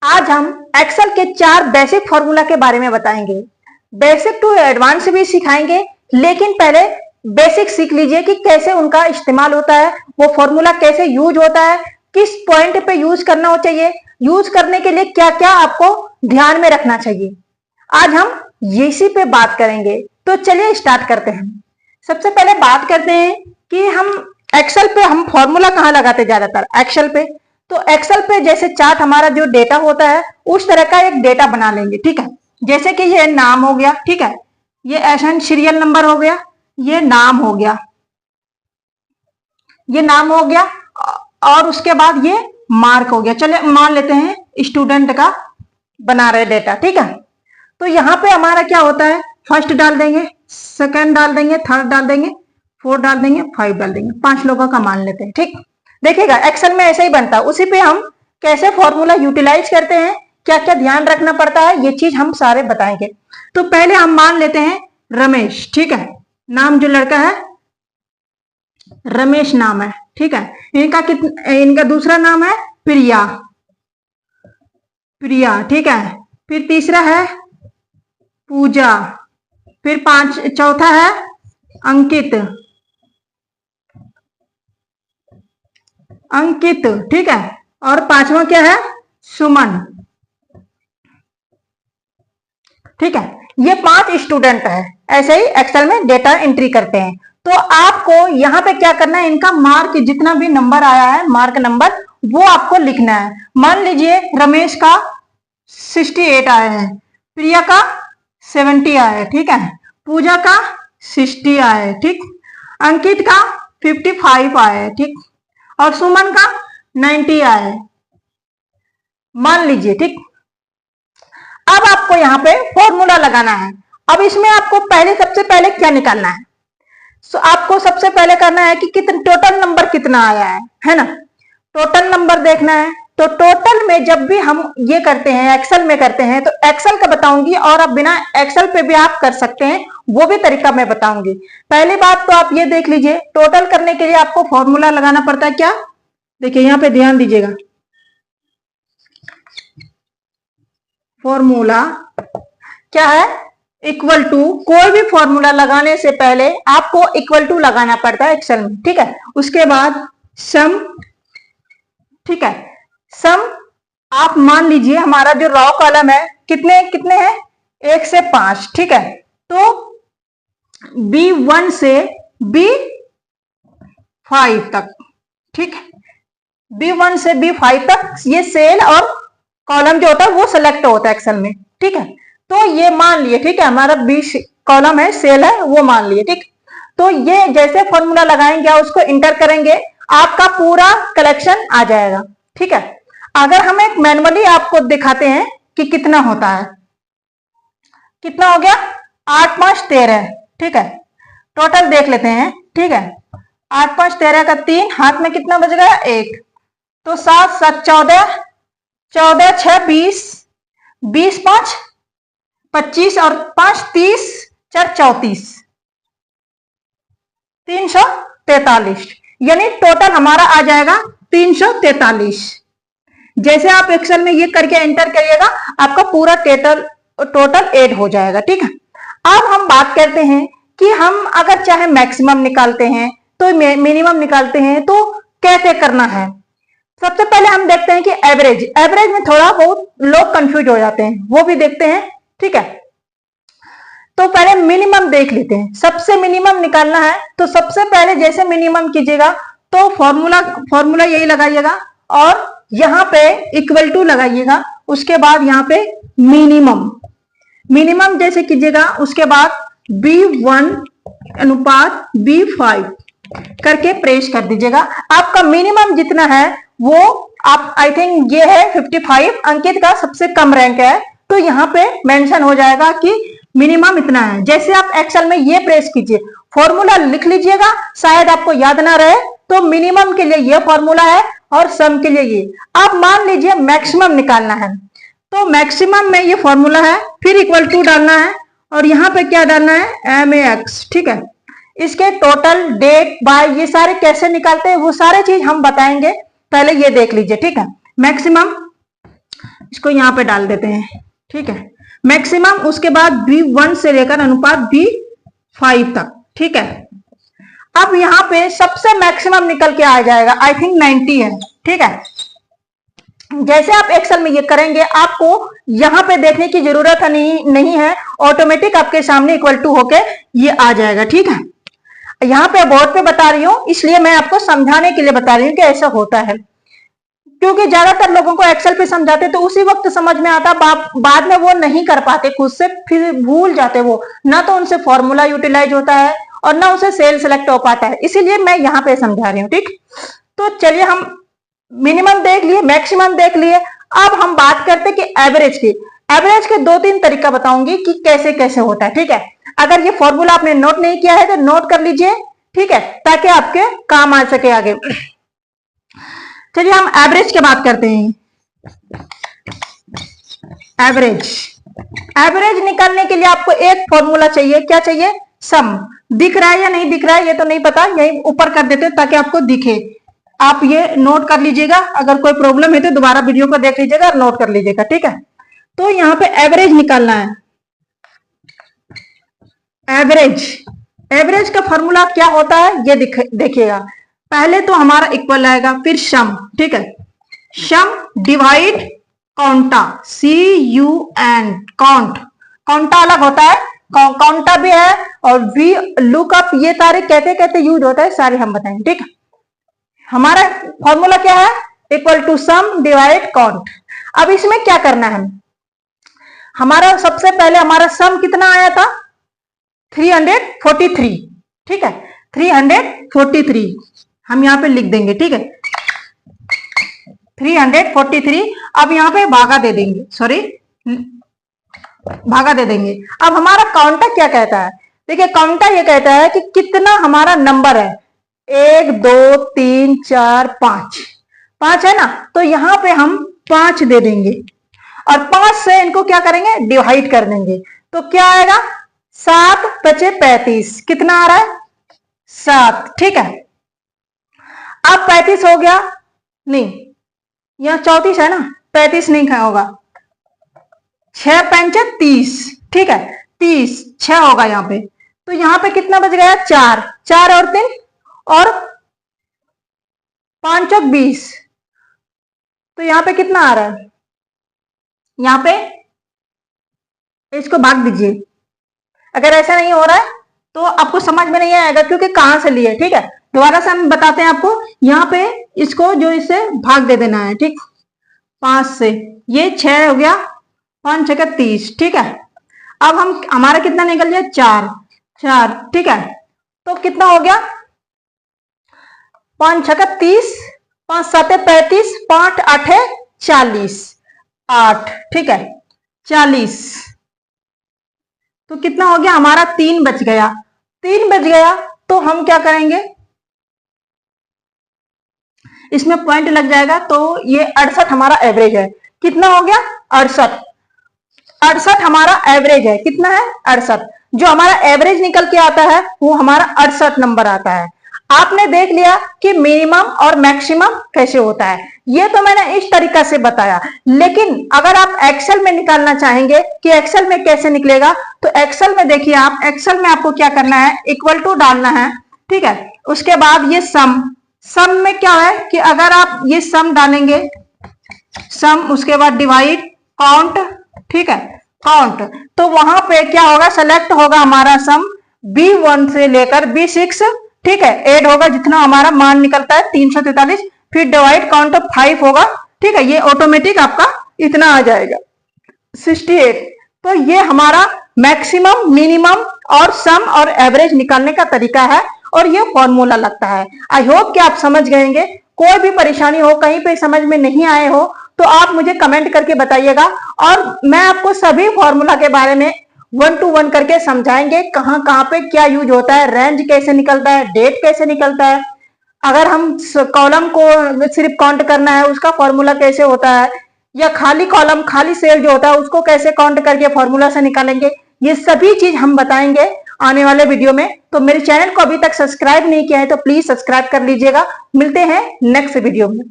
आज हम एक्सेल के 4 बेसिक फॉर्मूला के बारे में बताएंगे। बेसिक टू एडवांस भी सिखाएंगे, लेकिन पहले बेसिक सीख लीजिए कि कैसे उनका इस्तेमाल होता है, वो फॉर्मूला कैसे यूज होता है, किस पॉइंट पे यूज करना हो चाहिए, यूज करने के लिए क्या क्या आपको ध्यान में रखना चाहिए। आज हम इसी पे बात करेंगे, तो चलिए स्टार्ट करते हैं। सबसे पहले बात करते हैं कि हम एक्सेल पे हम फॉर्मूला कहाँ लगाते ज्यादातर एक्सेल पे। तो एक्सेल पे जैसे चार्ट हमारा जो डेटा होता है उस तरह का एक डेटा बना लेंगे, ठीक है। जैसे कि ये नाम हो गया, ठीक है, ये एसएन सीरियल नंबर हो गया, ये नाम हो गया, ये नाम हो गया, और उसके बाद ये मार्क हो गया। चलिए मान लेते हैं स्टूडेंट का बना रहे डेटा, ठीक है। तो यहाँ पे हमारा क्या होता है, फर्स्ट डाल देंगे, सेकंड डाल देंगे, थर्ड डाल देंगे, फोर्थ डाल देंगे, 5 डाल देंगे, 5 लोगों का मान लेते हैं, ठीक। देखिएगा एक्सेल में ऐसा ही बनता है। उसी पे हम कैसे फॉर्मूला यूटिलाइज करते हैं, क्या क्या ध्यान रखना पड़ता है, ये चीज हम सारे बताएंगे। तो पहले हम मान लेते हैं रमेश, ठीक है, नाम जो लड़का है रमेश नाम है, ठीक है। इनका दूसरा नाम है प्रिया, प्रिया, ठीक है। फिर तीसरा है पूजा, फिर चौथा है अंकित, अंकित, ठीक है। और 5वां क्या है, सुमन, ठीक है। ये 5 स्टूडेंट है। ऐसे ही एक्सेल में डेटा एंट्री करते हैं। तो आपको यहाँ पे क्या करना है, इनका मार्क जितना भी नंबर आया है, मार्क नंबर, वो आपको लिखना है। मान लीजिए रमेश का 68 आया है, प्रिया का 70 आया है, ठीक है, पूजा का 60 आया है, ठीक, अंकित का 55 आया है, ठीक, और सुमन का 90 आया है, मान लीजिए, ठीक। अब आपको यहाँ पे फॉर्मूला लगाना है। अब इसमें आपको सबसे पहले क्या निकालना है, आपको सबसे पहले करना है कि कितना टोटल नंबर कितना आया है ना, टोटल नंबर देखना है। तो टोटल में जब भी हम ये करते हैं, एक्सेल में करते हैं, तो एक्सेल का बताऊंगी, और अब बिना एक्सेल पे भी आप कर सकते हैं, वो भी तरीका मैं बताऊंगी। पहली बात तो आप ये देख लीजिए, टोटल करने के लिए आपको फॉर्मूला लगाना पड़ता है क्या, देखिए यहाँ पे ध्यान दीजिएगा। फॉर्मूला क्या है, इक्वल टू, कोई भी फॉर्मूला लगाने से पहले आपको इक्वल टू लगाना पड़ता है एक्सेल में, ठीक है। उसके बाद सम, ठीक है, सम आप मान लीजिए हमारा जो रॉ कॉलम है कितने कितने हैं, 1 से 5, ठीक है। तो B1 से B5 तक, ठीक है, B1 से B5 तक ये सेल और कॉलम जो होता है वो सिलेक्ट होता है एक्सेल में, ठीक है। तो ये मान लिए, ठीक है, हमारा 20 कॉलम है, सेल है, वो मान लिए, ठीक। तो ये जैसे फॉर्मूला लगाएंगे, उसको इंटर करेंगे, आपका पूरा कलेक्शन आ जाएगा, ठीक है। अगर हम एक मैनुअली आपको दिखाते हैं कि कितना होता है, कितना हो गया, 8 5 13, ठीक है। टोटल देख लेते हैं, ठीक है, 8 5 13 का 3, हाथ में कितना बच गया, 1, तो 7 7 14, 14 6 20, 20 5 25 और 5 30, 4 34, 343, यानी टोटल हमारा आ जाएगा 343। जैसे आप एक्सेल में ये करके एंटर करिएगा, आपका पूरा टोटल ऐड हो जाएगा, ठीक है। अब हम बात करते हैं कि हम अगर चाहे मैक्सिमम निकालते हैं तो मिनिमम निकालते हैं, तो कैसे करना है। सबसे पहले हम देखते हैं कि एवरेज में थोड़ा बहुत लोग कंफ्यूज हो जाते हैं, वो भी देखते हैं, ठीक है। तो पहले मिनिमम देख लेते हैं, सबसे मिनिमम निकालना है। तो सबसे पहले जैसे मिनिमम कीजिएगा, तो फॉर्मूला यही लगाइएगा, और यहाँ पे इक्वल टू लगाइएगा। उसके बाद यहाँ पे मिनिमम जैसे कीजिएगा, उसके बाद B1 अनुपात B5 करके प्रेस कर दीजिएगा। आपका मिनिमम जितना है वो आप, आई थिंक ये है 55, अंकित का सबसे कम रैंक है, तो यहाँ पे मेंशन हो जाएगा कि मिनिमम इतना है। जैसे आप एक्सेल में ये प्रेस कीजिए, फॉर्मूला लिख लीजिएगा, शायद आपको याद ना रहे, तो मिनिमम के लिए ये फॉर्मूला है और सम के लिए ये। आप मान लीजिए मैक्सिमम निकालना है, तो मैक्सिमम में ये फॉर्मूला है, फिर इक्वल टू डालना है, और यहाँ पे क्या डालना है, MAX, ठीक है। इसके टोटल, डेट, बाय, ये सारे कैसे निकालते हैं वो सारे चीज हम बताएंगे, पहले ये देख लीजिए, ठीक है। मैक्सिमम इसको यहाँ पे डाल देते हैं, ठीक है। मैक्सिमम, उसके बाद B1 से लेकर अनुपात B5 तक, ठीक है। अब यहाँ पे सबसे मैक्सिमम निकल के आ जाएगा, आई थिंक 90 है, ठीक है। जैसे आप एक्सेल में ये करेंगे, आपको यहाँ पे देखने की जरूरत नहीं है, ऑटोमेटिक आपके सामने इक्वल टू होके ये आ जाएगा, ठीक है। यहाँ पे बोर्ड पे बता रही हूँ, इसलिए मैं आपको समझाने के लिए बता रही हूँ कि ऐसा होता है, क्योंकि ज्यादातर लोगों को एक्सेल पे समझाते तो उसी वक्त समझ में आता, बाद में वो नहीं कर पाते खुद से, फिर भूल जाते वो, ना तो उनसे फॉर्मूला यूटिलाइज होता है और ना उनसे सेल सेलेक्ट हो पाता है, इसीलिए मैं यहाँ पे समझा रही हूँ, ठीक। तो चलिए, हम मिनिमम देख लिए, मैक्सिमम देख लिए, अब हम बात करते कि एवरेज की। एवरेज के 2-3 तरीका बताऊंगी कि कैसे कैसे होता है, ठीक है। अगर ये फॉर्मूला आपने नोट नहीं किया है तो नोट कर लीजिए, ठीक है, ताकि आपके काम आ सके आगे। चलिए हम एवरेज की बात करते हैं। एवरेज निकालने के लिए आपको एक फॉर्मूला चाहिए, क्या चाहिए? सम। दिख रहा है या नहीं दिख रहा है ये तो नहीं पता, यही ऊपर कर देते हैं ताकि आपको दिखे। आप ये नोट कर लीजिएगा, अगर कोई प्रॉब्लम है तो दोबारा वीडियो को देख लीजिएगा और नोट कर लीजिएगा, ठीक है। तो यहाँ पे एवरेज निकालना है। एवरेज का फॉर्मूला क्या होता है ये देखिएगा। पहले तो हमारा इक्वल आएगा, फिर सम, ठीक है। सम डिवाइड काउंटा, CUN, काउंटा अलग होता है, काउंटा भी है, और वी लुकअप, ये सारे कहते कहते यूज होता है, सारे हम बताएंगे, ठीक है। हमारा फॉर्मूला क्या है? Equal to sum divide count. अब इसमें क्या करना है? हमारा सबसे पहले हमारा सम कितना आया था? 343, ठीक है, 343 हम यहाँ पे लिख देंगे, ठीक है, 343। अब यहाँ पे भागा दे देंगे, भागा दे देंगे। अब हमारा काउंटर क्या कहता है? देखिए, काउंटर ये कहता है कि कितना हमारा नंबर है, 1 2 3 4 5 है ना, तो यहाँ पे हम 5 दे देंगे और 5 से इनको क्या करेंगे? डिवाइड कर देंगे। तो क्या आएगा? 7 बचे 35, कितना आ रहा है? 7, ठीक है। अब 35 हो गया? नहीं, यहाँ 34 है ना, 35 नहीं होगा, 6 5 30, ठीक है, 30, 6 होगा यहाँ पे। तो यहाँ पे कितना बच गया? 4 और 3 और 5 और 20, तो यहाँ पे कितना आ रहा है? यहाँ पे इसको भाग दीजिए। अगर ऐसा नहीं हो रहा है तो आपको समझ में नहीं आएगा, क्योंकि कहां से लिए, ठीक है। दोबारा से हम बताते हैं आपको। यहाँ पे इसको जो इससे भाग दे देना है, ठीक, 5 से, ये 6 हो गया, 5 6 30, ठीक है। अब हम हमारा कितना निकल गया? 4, ठीक है। तो कितना हो गया? 5 6 30, 5 7 35, 5 8 40, 8, ठीक है, 40। तो कितना हो गया हमारा? 3 बच गया। 3 बच गया तो हम क्या करेंगे? इसमें पॉइंट लग जाएगा, तो ये 68 हमारा एवरेज है। कितना हो गया? 68 हमारा एवरेज है। कितना है? 68। जो हमारा एवरेज निकल के आता है वो हमारा 68 नंबर आता है। आपने देख लिया कि मिनिमम और मैक्सिमम कैसे होता है, ये तो मैंने इस तरीका से बताया। लेकिन अगर आप एक्सेल में निकालना चाहेंगे कि एक्सेल में कैसे निकलेगा, तो एक्सेल में देखिए, आप एक्सेल में आपको क्या करना है? इक्वल टू डालना है, ठीक है। उसके बाद ये सम में क्या है कि अगर आप ये सम डालेंगे, सम, उसके बाद डिवाइड काउंट, ठीक है, काउंट, तो वहां पे क्या होगा? सेलेक्ट होगा हमारा सम B1 से लेकर B6, ठीक है, ऐड होगा जितना हमारा मान निकलता है 343, फिर डिवाइड काउंट 5 होगा, ठीक है, ये ऑटोमेटिक आपका इतना आ जाएगा 68। तो ये हमारा मैक्सिमम, मिनिमम और सम और एवरेज निकालने का तरीका है, और ये फॉर्मूला लगता है। आई होप कि आप समझ गएंगे। कोई भी परेशानी हो, कहीं पे समझ में नहीं आए हो, तो आप मुझे कमेंट करके बताइएगा, और मैं आपको सभी फॉर्मूला के बारे में 1 to 1 करके समझाएंगे, कहां कहां पे क्या यूज होता है, रेंज कैसे निकलता है, डेट कैसे निकलता है, अगर हम कॉलम को सिर्फ काउंट करना है उसका फॉर्मूला कैसे होता है, या खाली कॉलम खाली सेल जो होता है उसको कैसे काउंट करके फॉर्मूला से निकालेंगे, ये सभी चीज हम बताएंगे आने वाले वीडियो में। तो मेरे चैनल को अभी तक सब्सक्राइब नहीं किया है तो प्लीज सब्सक्राइब कर लीजिएगा। मिलते हैं नेक्स्ट वीडियो में।